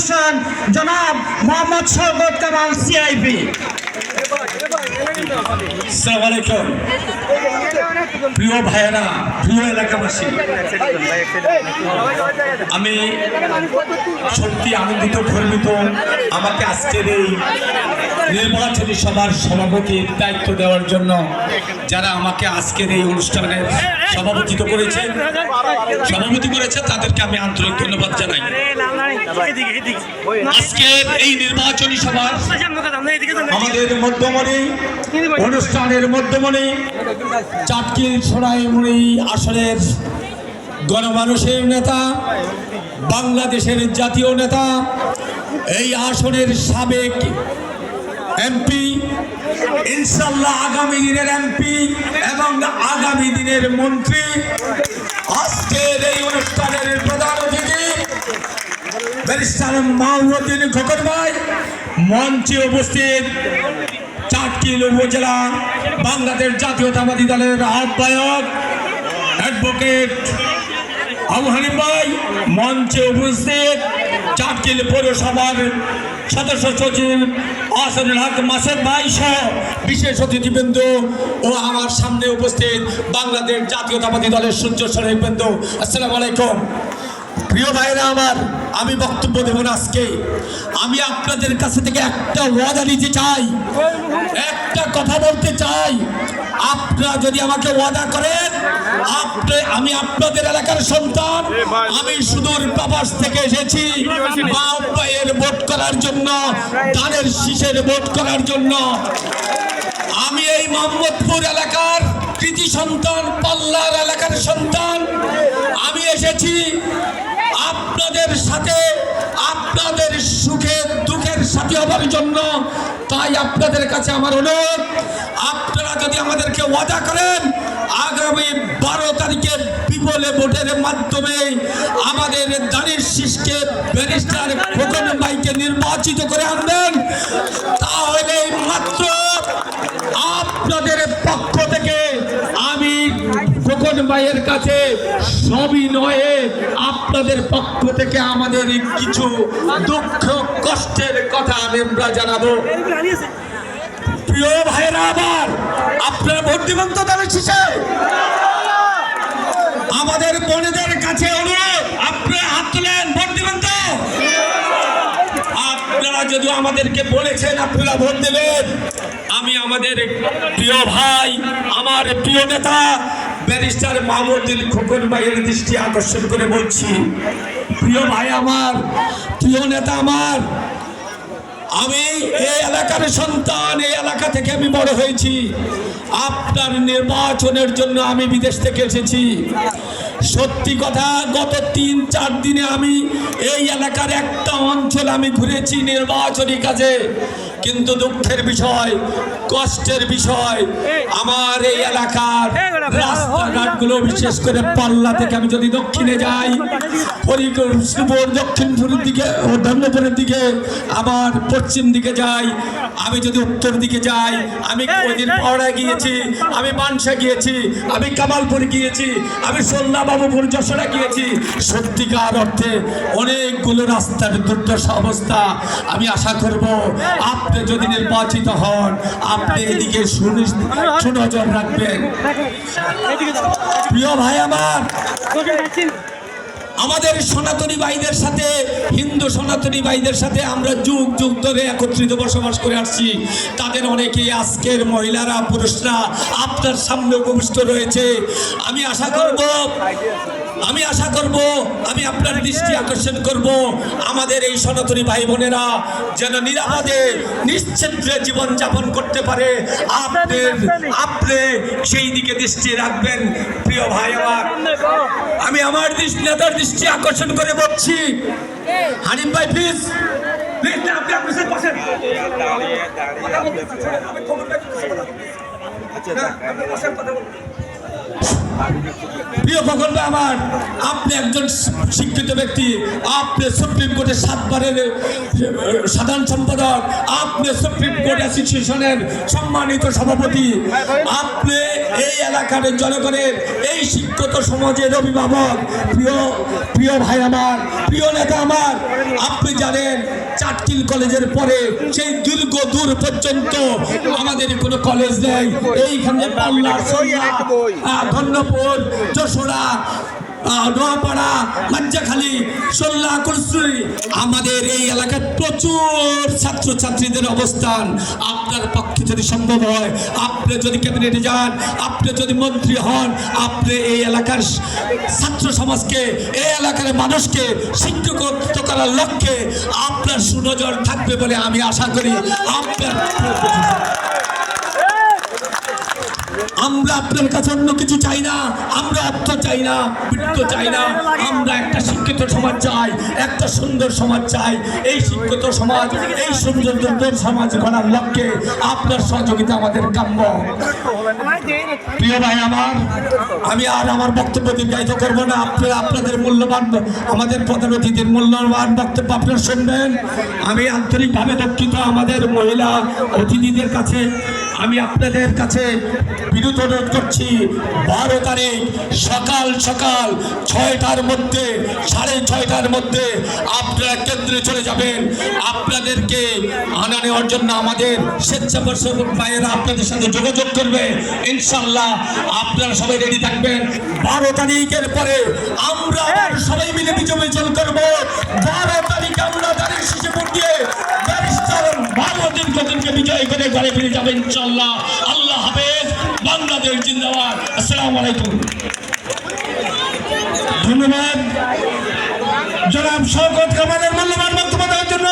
Chairperson জনাব Mohammad Shawkat Kamal CIP. আসসালামু আলাইকুম প্রিয় ভাইয়েরা, প্রিয় এলাকাবাসী, আমি সত্যি আনন্দিত, গর্বিত আমাকে আজকের এই নির্বাচনী সভার সভাপতির দায়িত্ব দেওয়ার জন্য যারা আমাকে আজকের এই অনুষ্ঠানের সভাপতি করেছে তাদেরকে আমি আন্তরিক ধন্যবাদ জানাই। আজকের এই নির্বাচনী সভার আমাদের মধ্যমণি অনুষ্ঠানের মধ্যমণি চাটকিল সোনাইমুড়ি আসনের গণমানুষের নেতা, বাংলাদেশের জাতীয় নেতা, এই আসনের সাবেক এমপি, ইনশাল্লাহ আগামী দিনের এমপি এবং আগামী দিনের মন্ত্রী, আজকের এই অনুষ্ঠানের প্রধান অতিথি ব্যারিস্টার মাহমুদউদ্দিন খোকন ভাই, মঞ্চে উপস্থিত চাটকিল উপজেলা বাংলাদেশ জাতীয়তাবাদী দলের আহ্বায়ক অ্যাডভোকেট আবু হানিফ ভাই, মঞ্চে উপস্থিত চাটকিল পৌরসভার সদস্য সচিব আসনুল হক মাসুদ ভাই সহ বিশেষ অতিথিবৃন্দ ও আমার সামনে উপস্থিত বাংলাদেশ জাতীয়তাবাদী দলের সূর্যসৈনিকবৃন্দ, আসসালামু আলাইকুম। প্রিয় ভাইরা আমার, আমি বক্তব্য দেব না আজকে। আমি আপনাদের কাছে থেকে একটা ওয়াদা নিতে চাই, একটা কথা বলতে চাই। আপনারা যদি আমাকে ওয়াদা করেন, আমি আপনাদের এলাকার সন্তান, আমি সুদূর প্রবাস থেকে এসেছি বাউপাইয়ের ভোট করার জন্য, ধানের শীষের ভোট করার জন্য। আমি এই মোহাম্মদপুর এলাকার কৃতি সন্তান, পাল্লার এলাকার সন্তান। আমি এসেছি আপনাদের সাথে, আপনাদের সুখের দুঃখের সাথী হবার জন্য। তাই আপনাদের কাছে আমার অনুরোধ, আপনারা যদি আমাদেরকে ওয়াদা করেন আগামী 12 তারিখে বিপুল ভোটের মাধ্যমে আমাদের ধানের শীষকে ব্যারিস্টার খোকন ভাইকে নির্বাচিত করে আনবেন, তাহলে মাত্র আপনাদের পক্ষ থেকে আমি খোকন ভাইয়ের কাছে সবিনয়ে আপনাদের পক্ষ থেকে আমাদের কিছু দুঃখ কষ্টের কথা আমরা জানাবো। প্রিয় ভাইরা আমার, আপনারা ভোট দিবেন তো ধানের শীষে? আমাদের বোনেদের কাছে অনুরোধ, আপনারা হাত তুলেন, ভোট দিবেন তো? আপনারা যদি আমাদেরকে বলেছেন আপনারা ভোট দেবেন, আমি আমাদের প্রিয় ভাই, আমার প্রিয় নেতা ব্যারিস্টার মাহমুদউদ্দিন খোকন ভাইয়ের দৃষ্টি আকর্ষণ করে বলছি, প্রিয় ভাই আমার, প্রিয় নেতা আমার, আমি এই এলাকার সন্তান, এই এলাকা থেকে আমি বড় হয়েছি। আপনার নির্বাচনের জন্য আমি বিদেশ থেকে এসেছি। সত্যি কথা, গত 3-4 দিনে আমি এই এলাকার একটা অঞ্চল আমি ঘুরেছি নির্বাচনী কাজে, কিন্তু দুঃখের বিষয়, কষ্টের বিষয়, আমার এই এলাকার রাস্তাঘাটগুলো, বিশেষ করে পাল্লা থেকে আমি যদি দক্ষিণে যাই, হরিপুর দক্ষিণপুরের দিকে ও ধর্মপুরের দিকে, আবার পশ্চিম দিকে যাই, আমি যদি উত্তর দিকে যাই, আমি ওইদিন পাওড়ায় গিয়েছি, আমি মানসা গিয়েছি, আমি কামালপুর গিয়েছি, আমি সোল্লা বাবুপুর যশোরা গিয়েছি। সত্যিকার অর্থে অনেকগুলো রাস্তার দুর্দশা অবস্থা। আমি আশা করব আপনি যদি নির্বাচিত হন, আপনি এদিকে সুনজর রাখবেন। প্রিয় ভাই আমার, আমাদের সনাতনী ভাইদের সাথে, হিন্দু সনাতনী ভাইদের সাথে আমরা যুগ যুগ ধরে একত্রিত বসবাস করে আসছি। তাদের অনেকেই আজকের মহিলারা, পুরুষরা আপনার সামনে উপবিষ্ট রয়েছে। আমি আশা করব আমি আপনার দৃষ্টি আকর্ষণ করব, আমাদের এই সনাতনী ভাই বোনেরা যেন নিরাপদে নিশ্চিন্তে জীবনযাপন করতে পারে। আপনি সেই দিকে দৃষ্টি রাখবেন। প্রিয় ভাই আমার, আমি আমার নেতার দৃষ্টি আকর্ষণ করে বলছি, হানিফ ভাই প্লিজ, প্রিয় খোকন ভাই আমার, আপনি একজন শিক্ষিত ব্যক্তি, আপনি সুপ্রিম কোর্টের 7 বারের সাধারণ সম্পাদক, আপনি সুপ্রিম কোর্ট অ্যাসোসিয়েশনের সম্মানিত সভাপতি, আপনি এই এলাকার জনগণের, এই শিক্ষিত সমাজের অভিভাবক, প্রিয় ভাই আমার, প্রিয় নেতা আমার। আপনি জানেন চাটকিল কলেজের পরে সেই দীর্ঘ দূর পর্যন্ত আমাদের কোনো কলেজ নেই। এইখানে পাল্লা, ধন্যপুর, যশোরা, নোয়াপাড়া, মাঞ্জাখালী, সোল্লা, কুলসুরি, আমাদের এই এলাকায় প্রচুর ছাত্রছাত্রীদের অবস্থান। আপনার পক্ষে যদি সম্ভব হয়, আপনি যদি ক্যাবিনেটে যান, আপনি যদি মন্ত্রী হন, আপনি এই এলাকার ছাত্র সমাজকে, এই এলাকার মানুষকে শিক্ষিত করার লক্ষ্যে আপনার সুনজর থাকবে বলে আমি আশা করি। আমরা আপনার কাছে অন্য কিছু চাই না, আমরা অর্থ চাই না, বৃত্ত চাই না, আমরা একটা শিক্ষিত সমাজ চাই, একটা সুন্দর সমাজ চাই। এই শিক্ষিত সমাজ, এই সুন্দর সমাজ গড়ার লক্ষ্যে আপনার সহযোগিতা আমাদের কাম্য। প্রিয় ভাই আমার, আমি আর আমার বক্তব্য দীর্ঘায়িত করব না। আপনাদের মূল্যবান, আমাদের প্রধান অতিথির মূল্যবান বক্তব্য আপনারা শুনবেন। আমি আন্তরিকভাবে দুঃখিত আমাদের মহিলা অতিথিদের কাছে। আমি আপনাদের কাছে বিনীত অনুরোধ করছি, 12 তারিখ সকাল 6টার মধ্যে, 6:30টার মধ্যে আপনারা কেন্দ্রে চলে যাবেন। আপনাদেরকে আনা নেওয়ার জন্য আমাদের স্বেচ্ছাসেবক ভাইয়েরা আপনাদের সাথে যোগাযোগ করবে। ইনশাল্লাহ আপনারা সবাই রেডি থাকবেন। 12 তারিখের পরে আমরা সবাই মিলে বিজয় মিছিল করব। 12 তারিখ আমরা দাঁড়িয়ে শেষে ভোট দিয়ে ব্যারিস্টার মাহমুদুল খোকনকে বিজয় করে ঘরে ফিরে যাবেন ইনশাল্লাহ। আল্লাহ হাফেজ, বাংলাদেশ জিন্দাবাদ। আসসালামু আলাইকুম। ধন্যবাদ জনাব শওকত কামালের মূল্যবান বক্তব্য দেওয়ার জন্য।